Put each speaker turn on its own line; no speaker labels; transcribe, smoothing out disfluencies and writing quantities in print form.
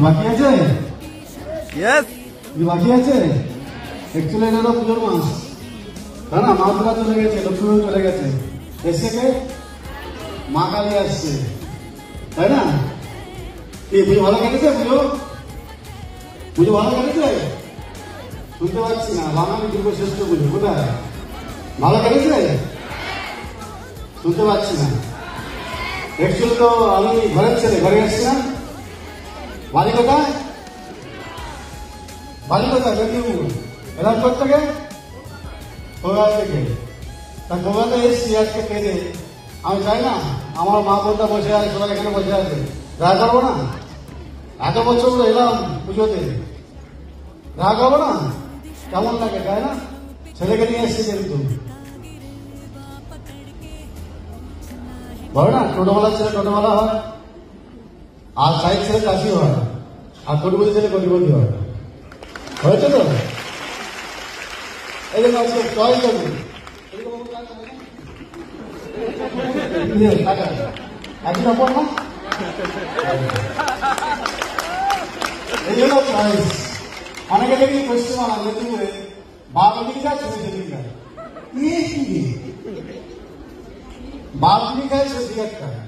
বাকি আছে?
ইয়েস,
বাকি আছে। অ্যাকচুয়ালি এটা তো পুজোর মাস, তাই না? মা দুর্গা চলে গেছে, লক্ষ্মী চলে গেছে, এসে কে? মা কালী আসছে, তাই না? এই পুজো ভালো কেটেছে? পুজো ভালো কেটেছে? শুনতে পাচ্ছি না। বাঙালি দুর্গ শ্রেষ্ঠ পুজো কোথায়? ভালো কেটেছে? শুনতে পাচ্ছি না। অ্যাকচুয়ালি তো আমি ঘরের ছেলে, ঘরে আসছি না। বাড়ি কোথায়? বাড়ি কোথায়? মেদিনীপুর। এলাকার থেকে? কলকাতা থেকে। তা কলকাতা এসছি আজকে পেরে। আমি চাই না আমার মা বোনটা বসে আছে, সবাই এখানে বসে আছে, রাগ করবো না? এত বছর এলাম পুজোতে, রাগ করবো না? কেমন লাগে, তাই না? ছেলেকে নিয়ে এসছি কিন্তু, বলো না, টোটোওয়ালার ছেলে টোটোওয়ালা হয়, আর সাইড ছেলে চাষি হয়, আর কোটিপতি ছেলে কোটিপতি হয়। হয়েছে তো? এই জন্য আজকে চয়েস করবো। একই রকম না? এই জন্য চয়েস। অনেকে দেখি পশ্চিমবাংলা মেদিনীপুরে বারো দিন খায়, ছেলে সেদিন খায়। বারো দিন খায়, সে সিগারেট খায়।